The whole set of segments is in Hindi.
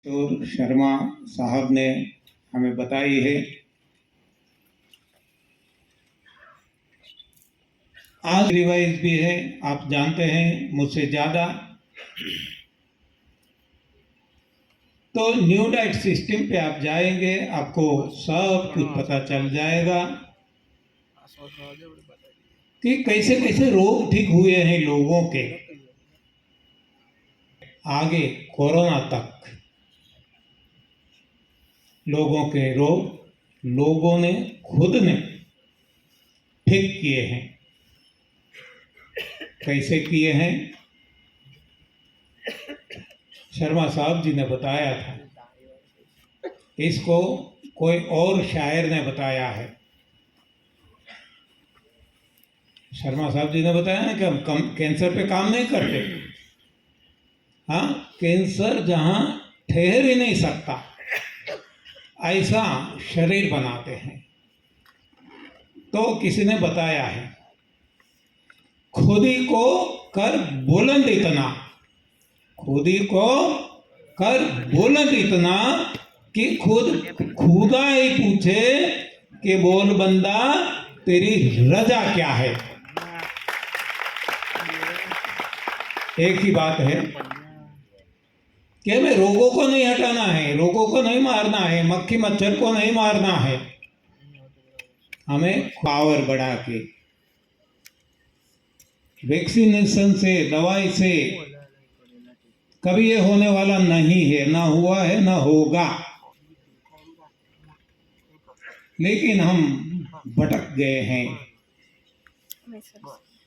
तो शर्मा साहब ने हमें बताई है। आज रिवाइज भी है, आप जानते हैं मुझसे ज़्यादा। तो न्यू डाइट सिस्टम पे आप जाएंगे, आपको सब कुछ पता चल जाएगा कि कैसे कैसे रोग ठीक हुए हैं लोगों के, आगे कोरोना तक लोगों के रोग लोगों ने खुद ने ठीक किए हैं। कैसे किए हैं, शर्मा साहब जी ने बताया था। इसको कोई और शायर ने बताया है। शर्मा साहब जी ने बताया ना कि हम कैंसर पे काम नहीं करते। हाँ, कैंसर जहाँ ठहर ही नहीं सकता ऐसा शरीर बनाते हैं। तो किसी ने बताया है, खुदी को कर बुलंद इतना, खुदी को कर बुलंद इतना कि खुद खुदा ही पूछे कि बोल बंदा तेरी रजा क्या है। एक ही बात है कि हमें रोगों को नहीं हटाना है, रोगों को नहीं मारना है, मक्खी मच्छर को नहीं मारना है, हमें पावर बढ़ा के वैक्सीनेशन से, दवाई से कभी ये होने वाला नहीं है, ना हुआ है, ना होगा। लेकिन हम भटक गए हैं।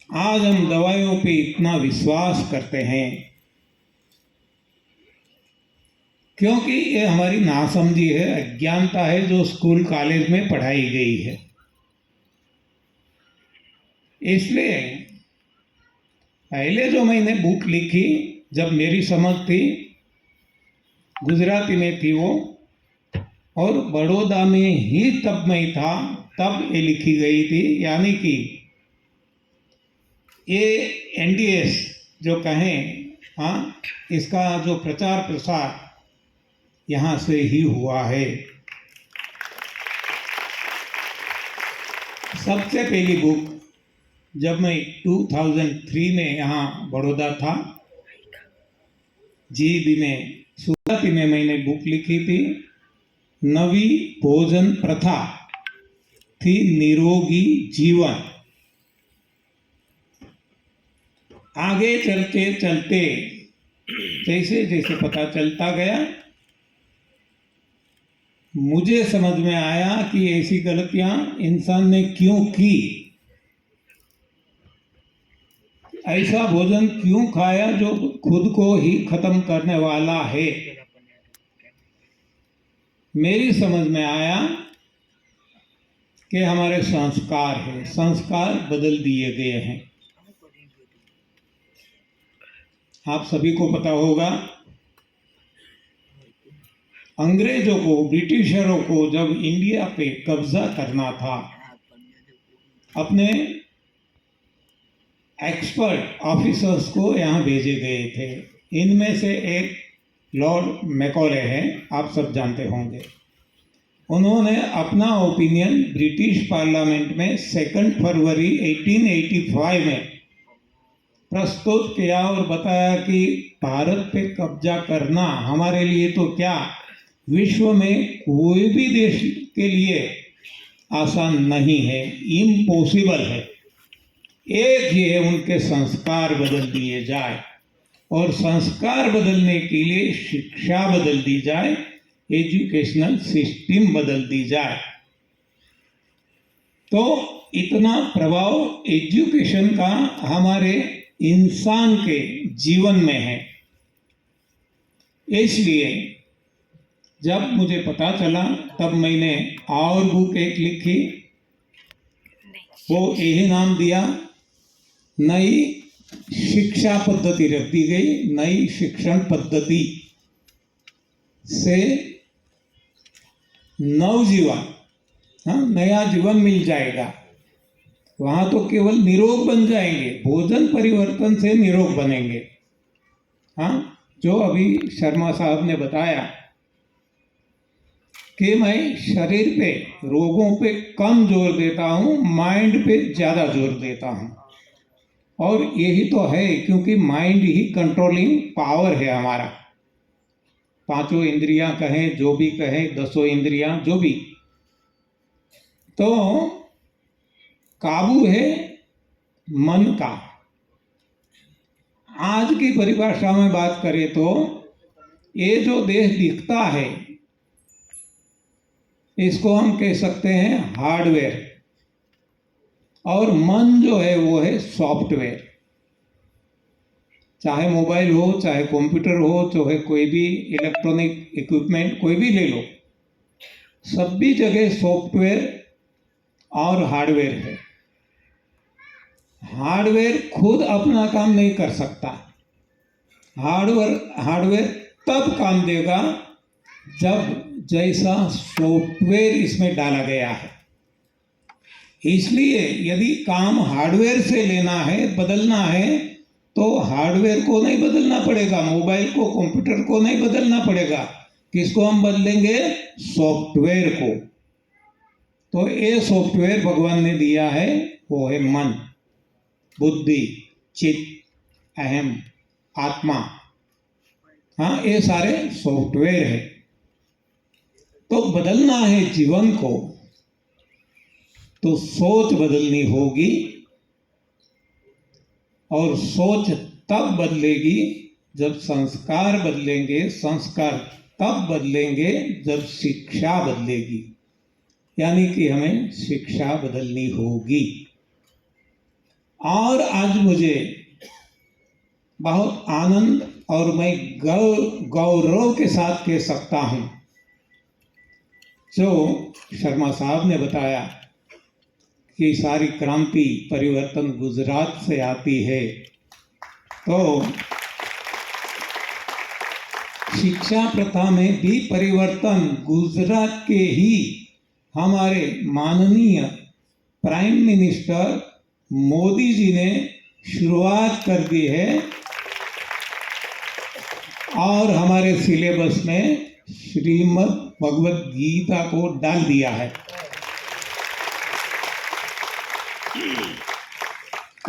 आज हम दवाइयों पे इतना विश्वास करते हैं क्योंकि ये हमारी नासमझी है, अज्ञानता है जो स्कूल कॉलेज में पढ़ाई गई है। इसलिए पहले जो मैंने बुक लिखी, जब मेरी समझ थी, गुजराती में थी वो, और बड़ौदा में ही तब मैं था, तब ये लिखी गई थी। यानी कि ये एनडीएस जो कहें, हाँ, इसका जो प्रचार प्रसार यहाँ से ही हुआ है। सबसे पहली बुक जब मैं 2003 में यहाँ बड़ौदा था, जीबी में, सुरती में मैंने बुक लिखी थी। नवी भोजन प्रथा थी निरोगी जीवन। आगे चलते चलते जैसे जैसे पता चलता गया, मुझे समझ में आया कि ऐसी गलतियां इंसान ने क्यों की, ऐसा भोजन क्यों खाया जो खुद को ही खत्म करने वाला है। मेरी समझ में आया कि हमारे संस्कार हैं, संस्कार बदल दिए गए हैं। आप सभी को पता होगा, अंग्रेजों को, ब्रिटिशरों को जब इंडिया पे कब्जा करना था, अपने एक्सपर्ट ऑफिसर्स को यहाँ भेजे गए थे। इनमें से एक लॉर्ड मैकॉले हैं, आप सब जानते होंगे। उन्होंने अपना ओपिनियन ब्रिटिश पार्लियामेंट में 2 फरवरी 1885 में प्रस्तुत किया और बताया कि भारत पे कब्जा करना हमारे लिए तो क्या, विश्व में कोई भी देश के लिए आसान नहीं है, इम्पॉसिबल है। एक ही है, उनके संस्कार बदल दिए जाए, और संस्कार बदलने के लिए शिक्षा बदल दी जाए, एजुकेशनल सिस्टम बदल दी जाए। तो इतना प्रभाव एजुकेशन का हमारे इंसान के जीवन में है। इसलिए जब मुझे पता चला, तब मैंने और बुक एक लिखी, वो यही नाम दिया, नई शिक्षा पद्धति रख दी गई। नई शिक्षण पद्धति से नवजीवन, हाँ, नया जीवन मिल जाएगा। वहाँ तो केवल निरोग बन जाएंगे, भोजन परिवर्तन से निरोग बनेंगे। हाँ, जो अभी शर्मा साहब ने बताया कि मैं शरीर पे रोगों पे कम जोर देता हूँ, माइंड पे ज़्यादा जोर देता हूँ। और यही तो है, क्योंकि माइंड ही कंट्रोलिंग पावर है हमारा। पांचों इंद्रियां कहें, जो भी कहें, दसों इंद्रियां, जो भी, तो काबू है मन का। आज की परिभाषा में बात करें तो ये जो देह दिखता है, इसको हम कह सकते हैं हार्डवेयर, और मन जो है वो है सॉफ्टवेयर। चाहे मोबाइल हो, चाहे कंप्यूटर हो, चाहे कोई भी इलेक्ट्रॉनिक इक्विपमेंट कोई भी ले लो, सभी जगह सॉफ्टवेयर और हार्डवेयर है। हार्डवेयर खुद अपना काम नहीं कर सकता। हार्डवेयर तब काम देगा जब जैसा सॉफ्टवेयर इसमें डाला गया है। इसलिए यदि काम हार्डवेयर से लेना है, बदलना है, तो हार्डवेयर को नहीं बदलना पड़ेगा, मोबाइल को, कंप्यूटर को नहीं बदलना पड़ेगा। किसको हम बदलेंगे? सॉफ्टवेयर को। तो ये सॉफ्टवेयर भगवान ने दिया है, वो है मन, बुद्धि, चित्त, अहम, आत्मा। हाँ, ये सारे सॉफ्टवेयर है। तो बदलना है जीवन को, तो सोच बदलनी होगी, और सोच तब बदलेगी जब संस्कार बदलेंगे। संस्कार तब बदलेंगे जब शिक्षा बदलेगी, यानी कि हमें शिक्षा बदलनी होगी। और आज मुझे बहुत आनंद और मैं गौरव के साथ कह सकता हूँ, जो शर्मा साहब ने बताया कि सारी क्रांति, परिवर्तन गुजरात से आती है। तो शिक्षा प्रथा में भी परिवर्तन गुजरात के ही हमारे माननीय प्राइम मिनिस्टर मोदी जी ने शुरुआत कर दी है, और हमारे सिलेबस में श्रीमद् भगवद गीता को डाल दिया है।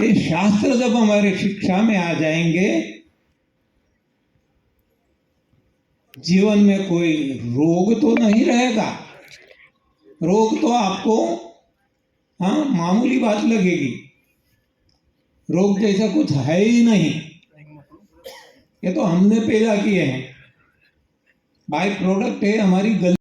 ये शास्त्र जब हमारे शिक्षा में आ जाएंगे, जीवन में कोई रोग तो नहीं रहेगा। रोग तो आपको हाँ मामूली बात लगेगी, रोग जैसा कुछ है ही नहीं। ये तो हमने पैदा किए हैं, बाय प्रोडक्ट है हमारी गलती।